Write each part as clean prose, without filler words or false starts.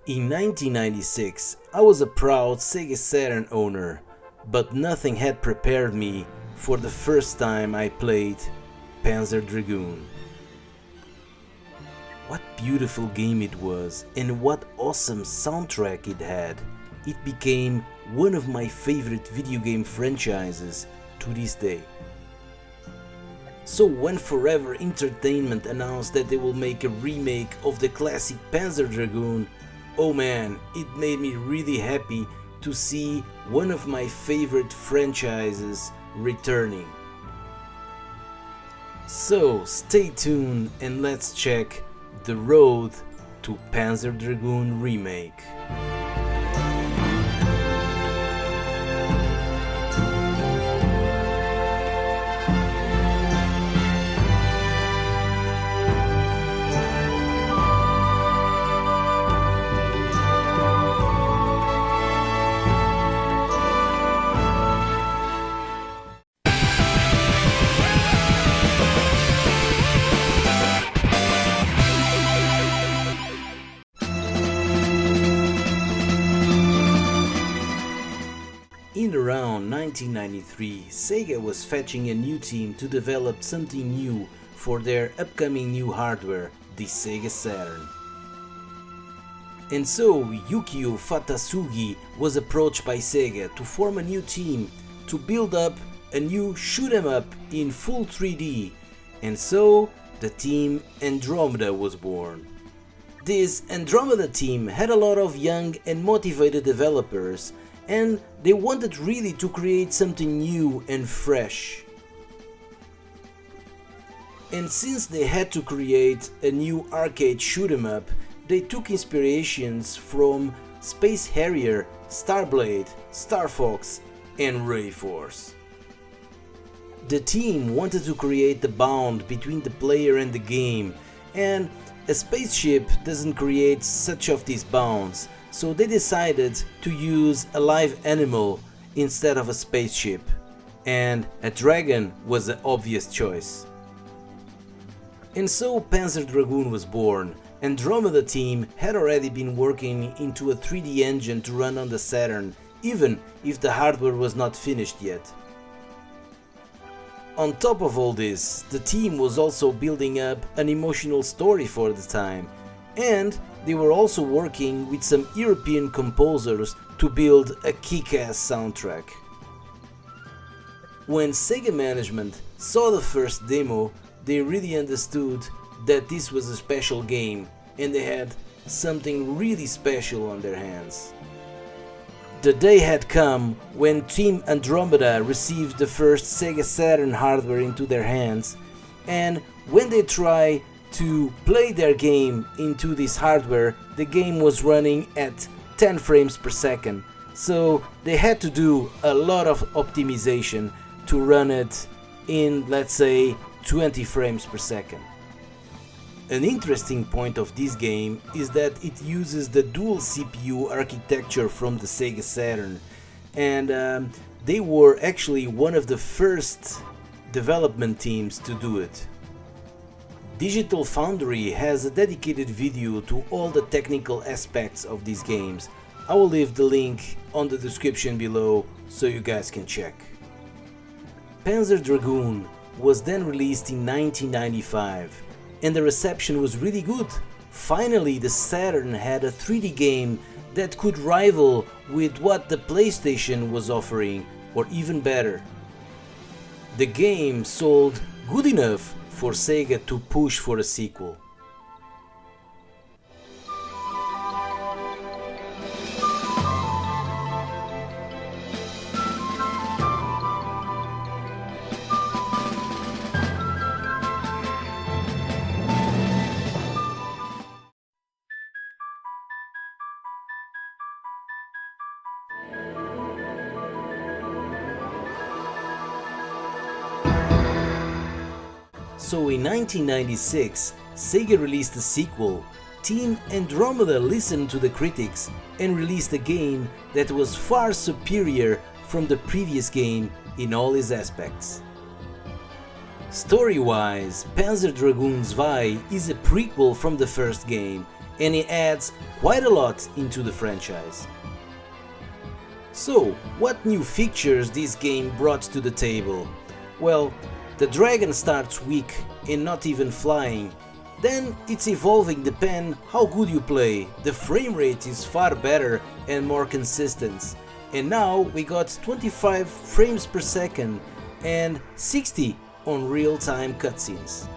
In 1996, I was a proud Sega Saturn owner, but nothing had prepared me for the first time I played Panzer Dragoon. What beautiful game it was, and what awesome soundtrack it had. It became one of my favorite video game franchises to this day. So when Forever Entertainment announced that they will make a remake of the classic Panzer Dragoon, oh man, it made me really happy to see one of my favorite franchises returning. So stay tuned and let's check the road to Panzer Dragoon Remake. In around 1993, Sega was fetching a new team to develop something new for their upcoming new hardware, the Sega Saturn. And so Yukio Fatasugi was approached by Sega to form a new team to build up a new shoot-'em-up in full 3D, and so the team Andromeda was born. This Andromeda team had a lot of young and motivated developers, and they wanted really to create something new and fresh. And since they had to create a new arcade shoot-'em-up, they took inspirations from Space Harrier, Starblade, Star Fox, and Rayforce. The team wanted to create the bond between the player and the game, and a spaceship doesn't create such of these bonds, so they decided to use a live animal instead of a spaceship, and a dragon was the obvious choice. And so Panzer Dragoon was born. Andromeda team had already been working into a 3D engine to run on the Saturn, even if the hardware was not finished yet. On top of all this, the team was also building up an emotional story for the time, and they were also working with some European composers to build a kick-ass soundtrack. When Sega management saw the first demo, they really understood that this was a special game and they had something really special on their hands. The day had come when Team Andromeda received the first Sega Saturn hardware into their hands, and when they tried to play their game into this hardware, the game was running at 10 frames per second, so they had to do a lot of optimization to run it in, let's say, 20 frames per second. An interesting point of this game is that it uses the dual CPU architecture from the Sega Saturn, and they were actually one of the first development teams to do it. Digital Foundry has a dedicated video to all the technical aspects of these games. I will leave the link on the description below so you guys can check. Panzer Dragoon was then released in 1995, and the reception was really good. Finally, the Saturn had a 3D game that could rival with what the PlayStation was offering, or even better. The game sold good enough for Sega to push for a sequel. So in 1996, Sega released a sequel. Team Andromeda listened to the critics and released a game that was far superior from the previous game in all its aspects. Story-wise, Panzer Dragoon Zwei is a prequel from the first game, and it adds quite a lot into the franchise. So, what new features this game brought to the table? Well, the dragon starts weak and not even flying. Then it's evolving depending how good you play. The frame rate is far better and more consistent. And now we got 25 frames per second and 60 on real-time cutscenes.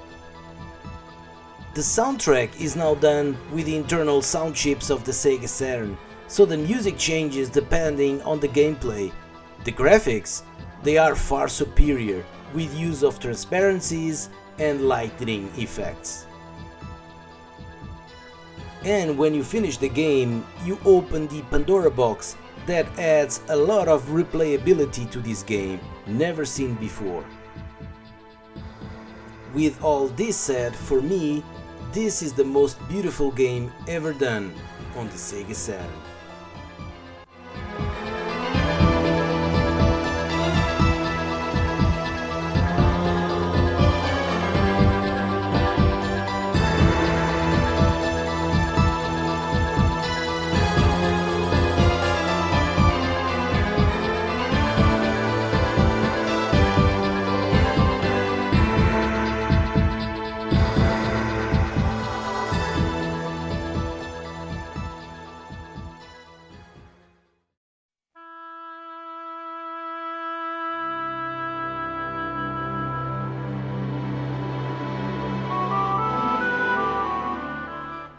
The soundtrack is now done with the internal sound chips of the Sega Saturn, so the music changes depending on the gameplay. The graphics, they are far superior, with use of transparencies and lighting effects. And when you finish the game, you open the Pandora box that adds a lot of replayability to this game, never seen before. With all this said, for me, this is the most beautiful game ever done on the Sega Saturn.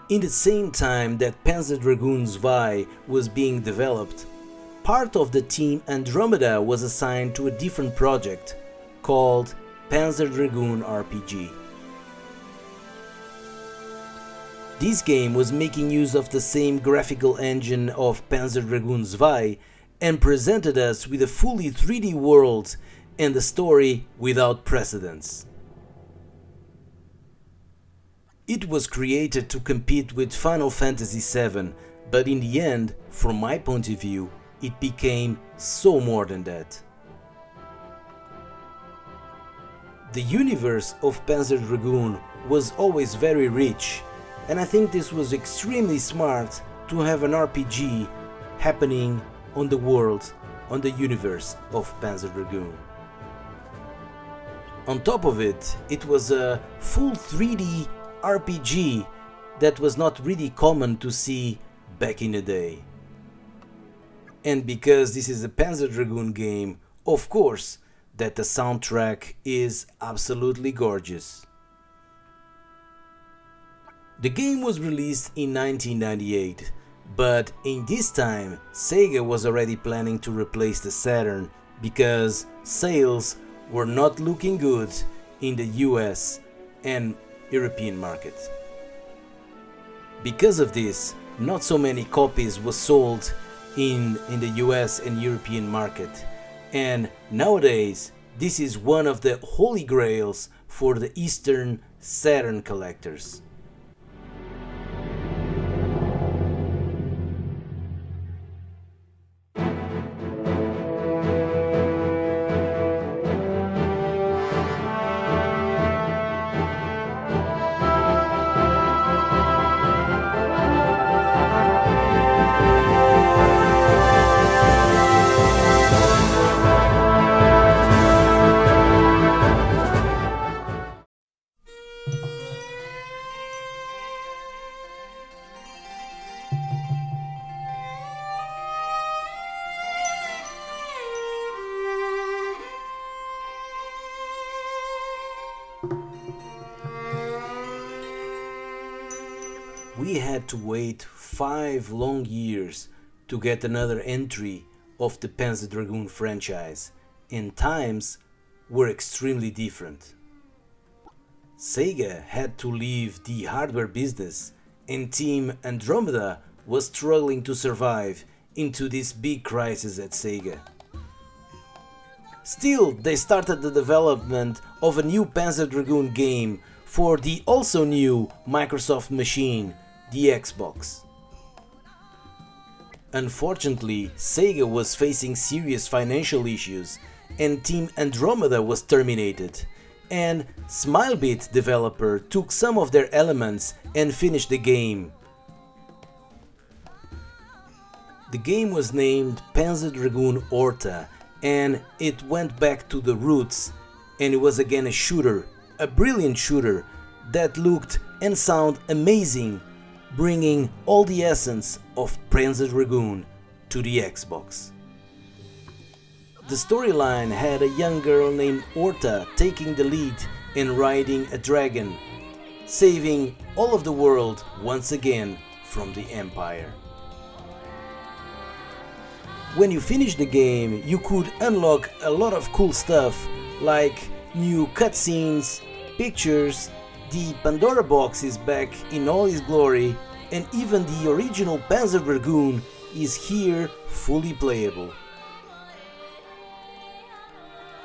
In the same time that Panzer Dragoon Zwei was being developed, part of the team Andromeda was assigned to a different project called Panzer Dragoon RPG. This game was making use of the same graphical engine of Panzer Dragoon Zwei and presented us with a fully 3D world and a story without precedents. It was created to compete with Final Fantasy VII, but in the end, from my point of view, it became so more than that. The universe of Panzer Dragoon was always very rich, and I think this was extremely smart to have an RPG happening on the world, on the universe of Panzer Dragoon. On top of it, it was a full 3D RPG that was not really common to see back in the day. And because this is a Panzer Dragoon game, of course, that the soundtrack is absolutely gorgeous. The game was released in 1998, but in this time Sega was already planning to replace the Saturn because sales were not looking good in the US and European market. Because of this, not so many copies were sold in the US and European market, and nowadays this is one of the holy grails for the Eastern Saturn collectors. We had to wait 5 long years to get another entry of the Panzer Dragoon franchise, and times were extremely different. Sega had to leave the hardware business, and Team Andromeda was struggling to survive into this big crisis at Sega. Still, they started the development of a new Panzer Dragoon game for the also new Microsoft machine, the Xbox. Unfortunately, Sega was facing serious financial issues and Team Andromeda was terminated, and Smilebit developer took some of their elements and finished the game. The game was named Panzer Dragoon Orta, and it went back to the roots, and it was again a shooter, a brilliant shooter that looked and sounded amazing, bringing all the essence of Panzer Dragoon to the Xbox. The storyline had a young girl named Orta taking the lead and riding a dragon, saving all of the world once again from the Empire. When you finished the game, you could unlock a lot of cool stuff like new cutscenes, pictures, the Pandora box is back in all its glory, and even the original Panzer Dragoon is here fully playable.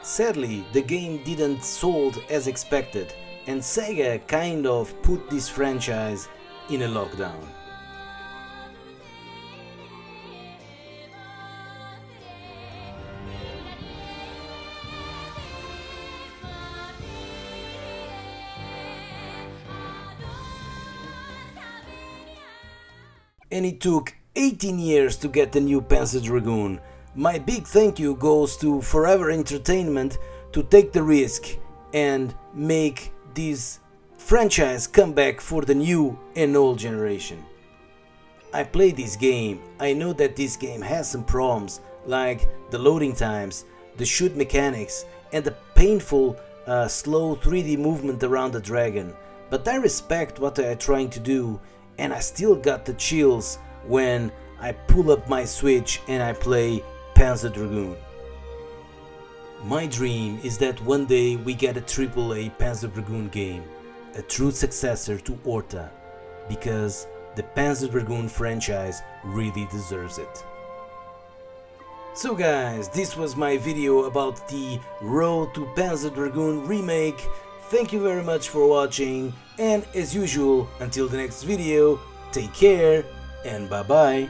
Sadly, the game didn't sold as expected, and Sega kind of put this franchise in a lockdown. And it took 18 years to get the new Panzer Dragoon. My big thank you goes to Forever Entertainment to take the risk and make this franchise come back for the new and old generation. I played this game. I know that this game has some problems like the loading times, the shoot mechanics, and the painful slow 3D movement around the dragon, but I respect what they are trying to do, and I still got the chills when I pull up my Switch and I play Panzer Dragoon. My dream is that one day we get a AAA Panzer Dragoon game, a true successor to Orta, because the Panzer Dragoon franchise really deserves it. So guys, this was my video about the Road to Panzer Dragoon Remake. Thank you very much for watching, and as usual, until the next video, take care and bye bye.